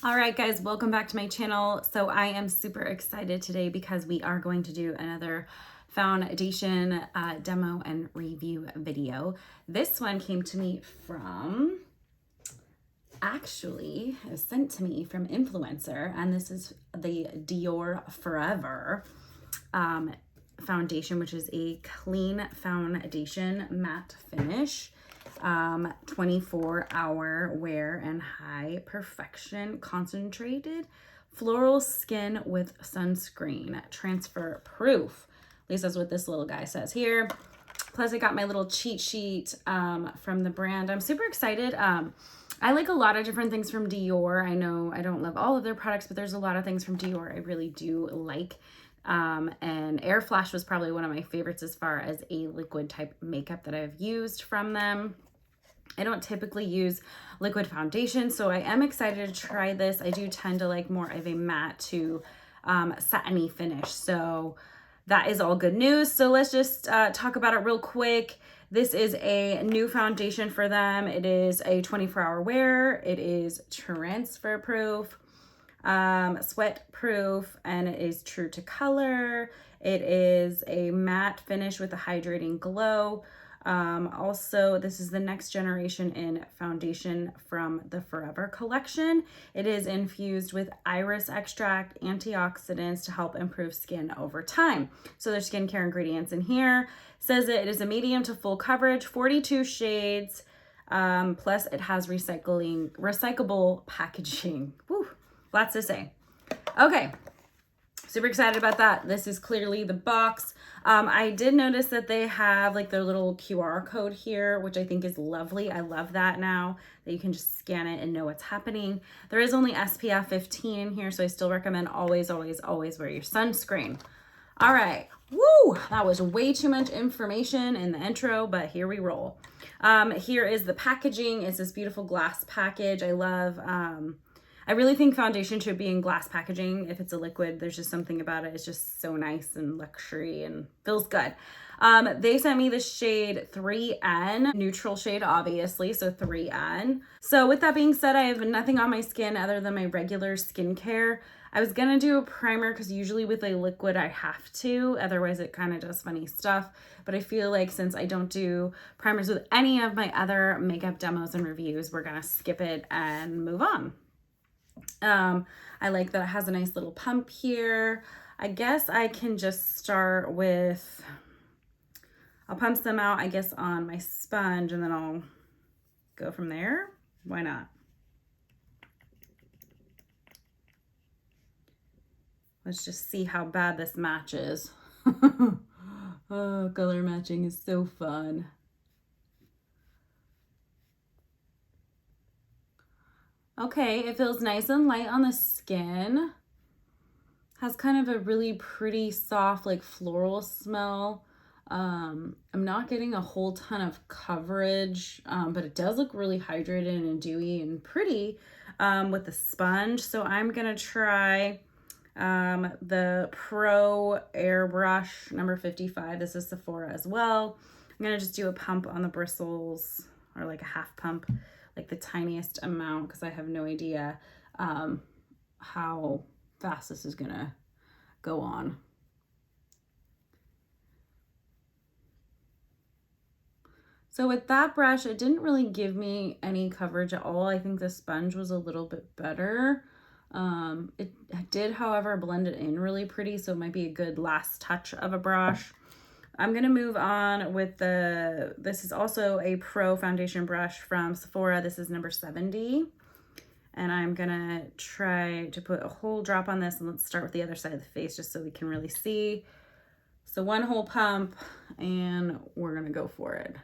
All right, guys, welcome back to my channel. So I am super excited today because we are going to do another foundation demo and review video. This one came to me from, actually, it was sent to me from influencer, and this is the Dior Forever foundation, which is a clean foundation matte finish. 24-hour wear and high perfection concentrated floral skin with sunscreen, transfer proof. At least that's what this little guy says here. Plus I got my little cheat sheet from the brand. I'm super excited. I like a lot of different things from Dior. I know I don't love all of their products, but there's a lot of things from Dior I really do like. And Air Flash was probably one of my favorites as far as a liquid type makeup that I've used from them. I don't typically use liquid foundation, so I am excited to try this. I do tend to like more of a matte to satiny finish, so that is all good news. So let's just talk about it real quick. This is a new foundation for them. It is a 24-hour wear. It is transfer proof, sweat proof, and it is true to color. It is a matte finish with a hydrating glow. Also, this is the next generation in foundation from the Forever collection. It is infused with iris extract, antioxidants to help improve skin over time. So there's skincare ingredients in here. Says it is a medium to full coverage, 42 shades, plus it has recyclable packaging. Woo, lots to say. Okay. Super excited about that. This is clearly the box. I did notice that they have like their little QR code here, which I think is lovely. I love that now that you can just scan it and know what's happening. There is only SPF 15 in here, so I still recommend always, always, always wear your sunscreen. All right. Woo! That was way too much information in the intro, but here we roll. Here is the packaging. It's this beautiful glass package. I love... I really think foundation should be in glass packaging. If it's a liquid, there's just something about it. It's just so nice and luxury and feels good. They sent me the shade 3N, neutral shade, obviously, so 3N. So with that being said, I have nothing on my skin other than my regular skincare. I was gonna do a primer because usually with a liquid I have to, otherwise it kind of does funny stuff. But I feel like since I don't do primers with any of my other makeup demos and reviews, we're gonna skip it and move on. I like that it has a nice little pump here. I guess I can just start with, I'll pump some out, I guess, on my sponge, and then I'll go from there. Why not? Let's just see how bad this matches. Oh, color matching is so fun. Okay, it feels nice and light on the skin. Has kind of a really pretty soft, like floral smell. I'm not getting a whole ton of coverage, but it does look really hydrated and dewy and pretty with the sponge. So I'm gonna try the Pro Airbrush number 55. This is Sephora as well. I'm gonna just do a pump on the bristles, or like a half pump, like the tiniest amount, because I have no idea how fast this is gonna go on. So with that brush, it didn't really give me any coverage at all. I think the sponge was a little bit better. It did, however, blend it in really pretty, so it might be a good last touch of a brush. I'm going to move on with this is also a Pro foundation brush from Sephora. This is number 70. And I'm going to try to put a whole drop on this, and let's start with the other side of the face just so we can really see. So one whole pump, and we're going to go for it.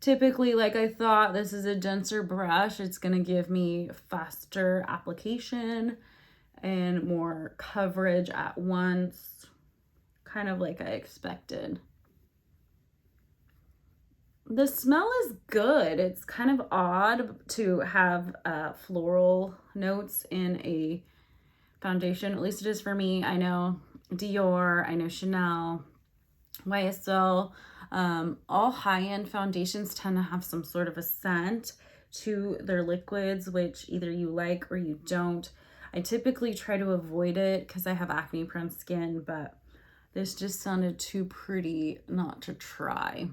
Typically, like I thought, this is a denser brush. It's going to give me faster application and more coverage at once, kind of like I expected. The smell is good. It's kind of odd to have floral notes in a foundation. At least it is for me. I know Dior, I know Chanel, YSL, all high-end foundations tend to have some sort of a scent to their liquids, which either you like or you don't. I typically try to avoid it because I have acne prone skin, but this just sounded too pretty not to try.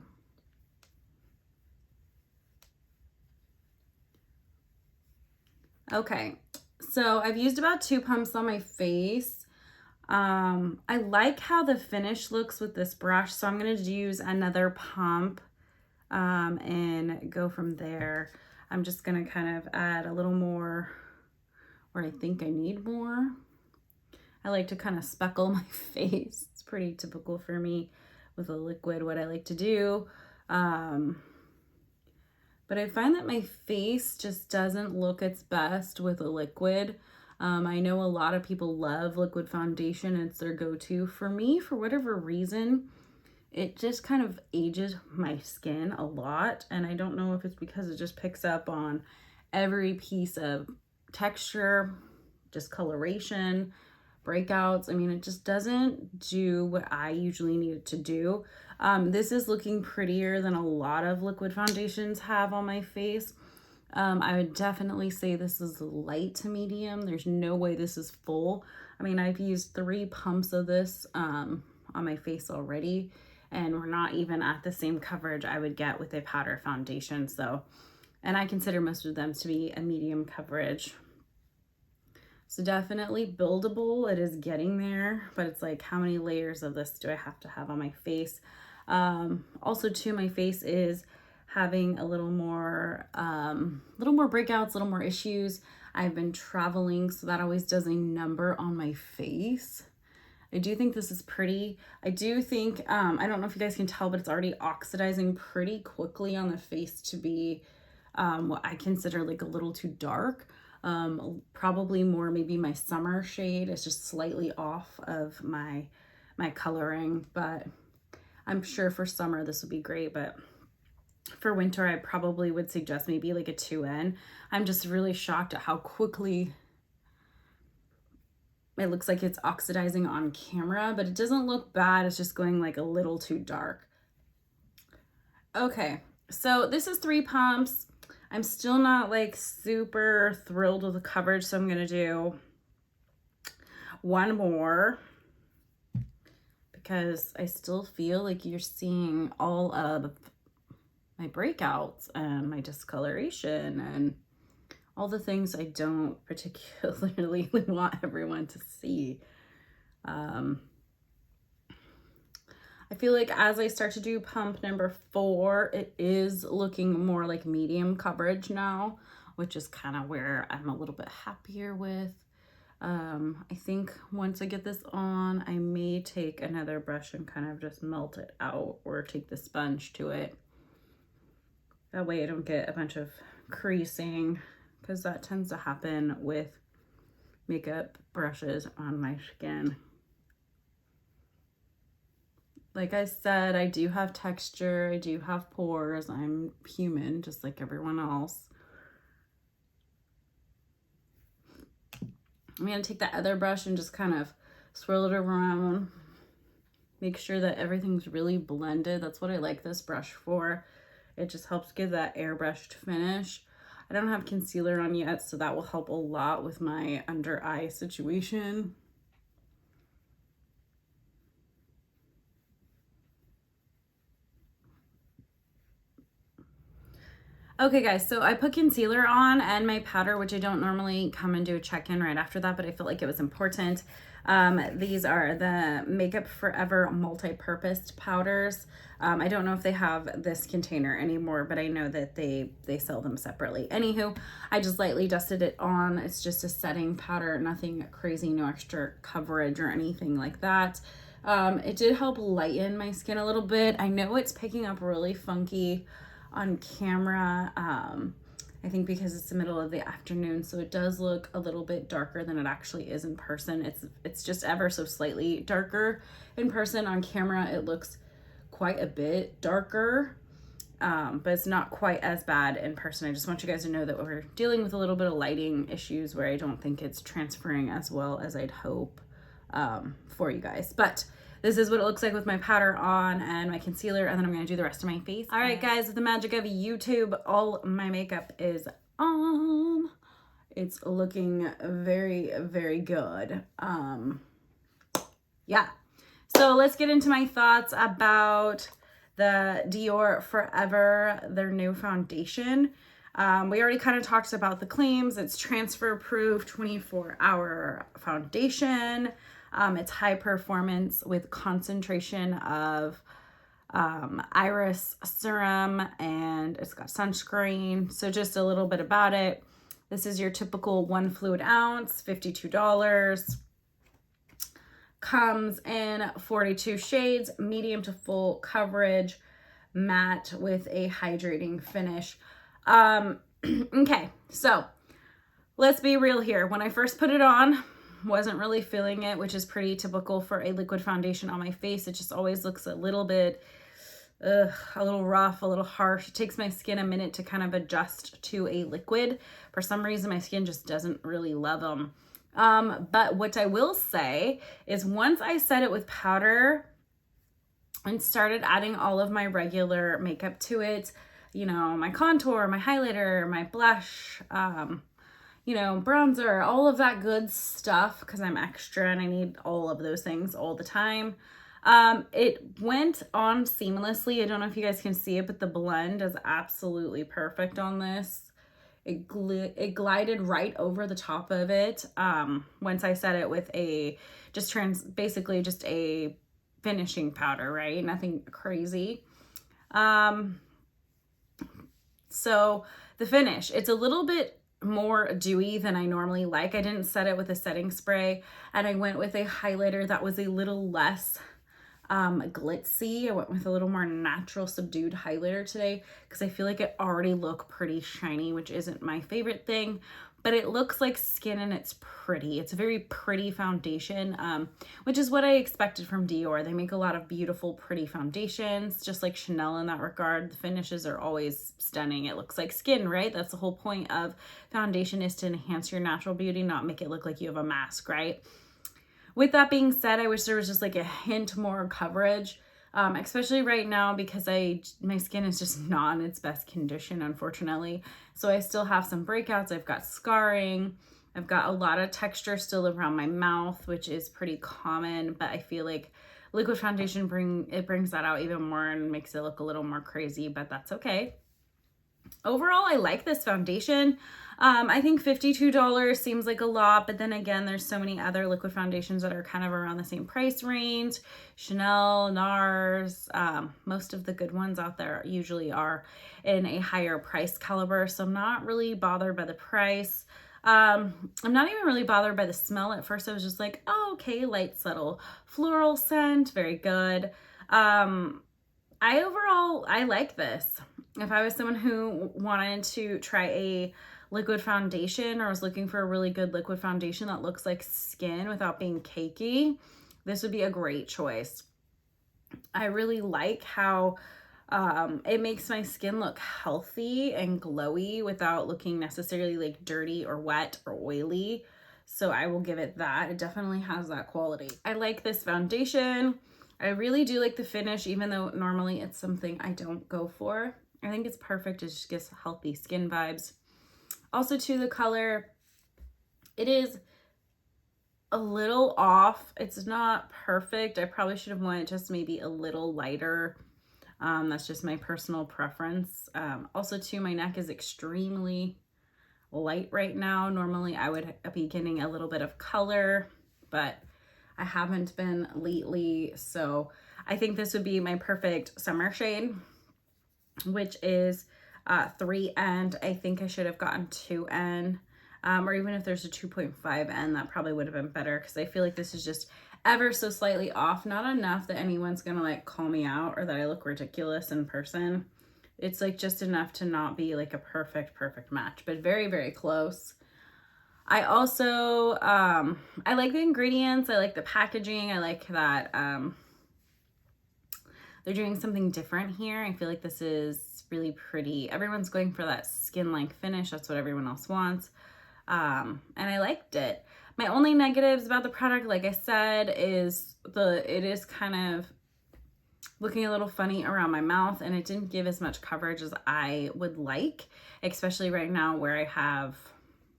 Okay, so I've used about 2 pumps on my face. I like how the finish looks with this brush, so I'm going to use another pump and go from there. I'm just going to kind of add a little more where I think I need more. I like to kind of speckle my face. It's pretty typical for me with a liquid, what I like to do. But I find that my face just doesn't look its best with a liquid. I know a lot of people love liquid foundation. It's their go-to. For me, for whatever reason, it just kind of ages my skin a lot. And I don't know if it's because it just picks up on every piece of texture, discoloration, breakouts. I mean, it just doesn't do what I usually need it to do. This is looking prettier than a lot of liquid foundations have on my face. I would definitely say this is light to medium. There's no way this is full. I mean, I've used 3 pumps of this on my face already, and we're not even at the same coverage I would get with a powder foundation. So, and I consider most of them to be a medium coverage. So definitely buildable. It is getting there, but it's like, how many layers of this do I have to have on my face? Also too, my face is having a little more breakouts, a little more issues. I've been traveling, so that always does a number on my face. I do think this is pretty. I do think, I don't know if you guys can tell, but it's already oxidizing pretty quickly on the face to be what I consider like a little too dark. Probably more maybe my summer shade is just slightly off of my coloring, but I'm sure for summer this would be great, but for winter I probably would suggest maybe like a 2N. I'm just really shocked at how quickly it looks like it's oxidizing on camera, but it doesn't look bad. It's just going like a little too dark. Okay, so this is 3 pumps. I'm still not like super thrilled with the coverage, so I'm gonna do 1 more because I still feel like you're seeing all of my breakouts and my discoloration and all the things I don't particularly want everyone to see. I feel like as I start to do pump number 4, it is looking more like medium coverage now, which is kind of where I'm a little bit happier with. I think once I get this on, I may take another brush and kind of just melt it out or take the sponge to it. That way I don't get a bunch of creasing, because that tends to happen with makeup brushes on my skin. Like I said, I do have texture, I do have pores, I'm human just like everyone else. I'm gonna take that other brush and just kind of swirl it around. Make sure that everything's really blended. That's what I like this brush for. It just helps give that airbrushed finish. I don't have concealer on yet, so that will help a lot with my under eye situation. Okay guys, so I put concealer on and my powder, which I don't normally come and do a check-in right after that, but I felt like it was important. These are the Makeup Forever multi-purpose powders. I don't know if they have this container anymore, but I know that they sell them separately. Anywho, I just lightly dusted it on. It's just a setting powder, nothing crazy, no extra coverage or anything like that. It did help lighten my skin a little bit. I know it's picking up really funky on camera. I think because it's the middle of the afternoon, so it does look a little bit darker than it actually is in person. It's just ever so slightly darker in person. On camera it looks quite a bit darker, but it's not quite as bad in person. I just want you guys to know that we're dealing with a little bit of lighting issues where I don't think it's transferring as well as I'd hope for you guys. But this is what it looks like with my powder on and my concealer, and then I'm going to do the rest of my face. All right, guys, with the magic of YouTube, all my makeup is on. It's looking very, very good. Yeah. So let's get into my thoughts about the Dior Forever, their new foundation. We already kind of talked about the claims. It's transfer proof, 24-hour foundation. It's high performance with concentration of iris serum, and it's got sunscreen. So just a little bit about it. This is your typical 1 fluid ounce, $52. Comes in 42 shades, medium to full coverage, matte with a hydrating finish. Okay, so let's be real here. When I first put it on, wasn't really feeling it, which is pretty typical for a liquid foundation on my face. It just always looks a little bit, a little rough, a little harsh. It takes my skin a minute to kind of adjust to a liquid. For some reason, my skin just doesn't really love them. But what I will say is once I set it with powder and started adding all of my regular makeup to it, you know, my contour, my highlighter, my blush, you know, bronzer, all of that good stuff, because I'm extra and I need all of those things all the time. It went on seamlessly. I don't know if you guys can see it, but the blend is absolutely perfect on this. It glided right over the top of it. Once I set it with a basically just a finishing powder, right? Nothing crazy. So the finish, it's a little bit more dewy than I normally like. I didn't set it with a setting spray, and I went with a highlighter that was a little less glitzy. I went with a little more natural subdued highlighter today because I feel like it already looked pretty shiny, which isn't my favorite thing, but it looks like skin and it's pretty. It's a very pretty foundation, which is what I expected from Dior. They make a lot of beautiful, pretty foundations, just like Chanel in that regard. The finishes are always stunning. It looks like skin, right? That's the whole point of foundation, is to enhance your natural beauty, not make it look like you have a mask, right? With that being said, I wish there was just like a hint more coverage, especially right now because my skin is just not in its best condition, unfortunately. So I still have some breakouts. I've got scarring. I've got a lot of texture still around my mouth, which is pretty common, but I feel like liquid foundation brings that out even more and makes it look a little more crazy, but that's okay. Overall, I like this foundation. I think $52 seems like a lot, but then again, there's so many other liquid foundations that are kind of around the same price range. Chanel, NARS, most of the good ones out there usually are in a higher price caliber, so I'm not really bothered by the price. I'm not even really bothered by the smell. At first I was just like, oh, okay, light, subtle floral scent, very good. I like this. If I was someone who wanted to try a liquid foundation or was looking for a really good liquid foundation that looks like skin without being cakey, this would be a great choice. I really like how it makes my skin look healthy and glowy without looking necessarily like dirty or wet or oily. So I will give it that. It definitely has that quality. I like this foundation. I really do like the finish, even though normally it's something I don't go for. I think it's perfect. It just gives healthy skin vibes. Also, to the color, it is a little off. It's not perfect. I probably should have went just maybe a little lighter. That's just my personal preference. Also, too, my neck is extremely light right now. Normally, I would be getting a little bit of color, but I haven't been lately. So I think this would be my perfect summer shade, which is 3N. I think I should have gotten 2N, or even if there's a 2.5N, that probably would have been better, because I feel like this is just ever so slightly off. Not enough that anyone's gonna like call me out or that I look ridiculous in person. It's like just enough to not be like a perfect match, but very, very close. I also, I like the ingredients. I like the packaging. I like that they're doing something different here. I feel like this is really pretty. Everyone's going for that skin-like finish. That's what everyone else wants. And I liked it. My only negatives about the product, like I said, is it is kind of looking a little funny around my mouth, and it didn't give as much coverage as I would like, especially right now where I have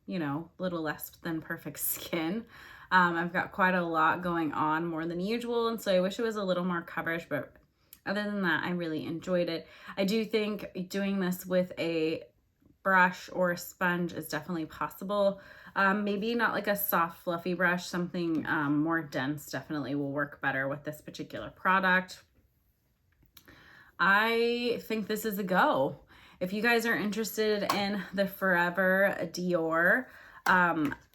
you know, little less than perfect skin. I've got quite a lot going on, more than usual, and so I wish it was a little more coverage, but other than that, I really enjoyed it. I do think doing this with a brush or a sponge is definitely possible. Maybe not like a soft fluffy brush, something more dense definitely will work better with this particular product. I think this is a go. If you guys are interested in the Forever Dior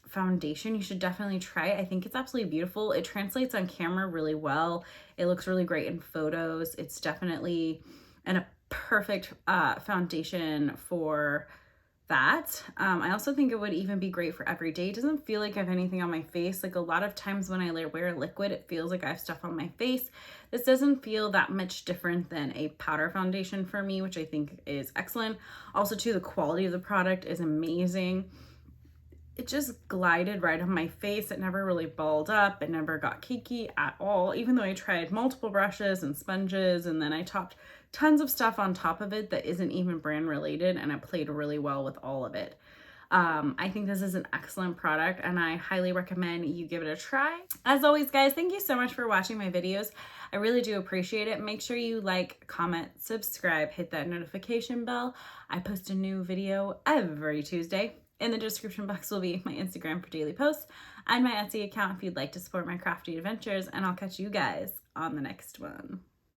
foundation, you should definitely try it. I think it's absolutely beautiful. It translates on camera really well. It looks really great in photos. It's definitely a perfect foundation for that. I also think it would even be great for every day. It doesn't feel like I have anything on my face. Like a lot of times when I wear liquid, it feels like I have stuff on my face. This doesn't feel that much different than a powder foundation for me, which I think is excellent. Also too, the quality of the product is amazing. It just glided right on my face. It never really balled up. It never got cakey at all, even though I tried multiple brushes and sponges, and then I topped tons of stuff on top of it that isn't even brand related, and it played really well with all of it. I think this is an excellent product, and I highly recommend you give it a try. As always, guys, thank you so much for watching my videos. I really do appreciate it. Make sure you like, comment, subscribe, hit that notification bell. I post a new video every Tuesday. In the description box will be my Instagram for daily posts and my Etsy account if you'd like to support my crafty adventures, and I'll catch you guys on the next one.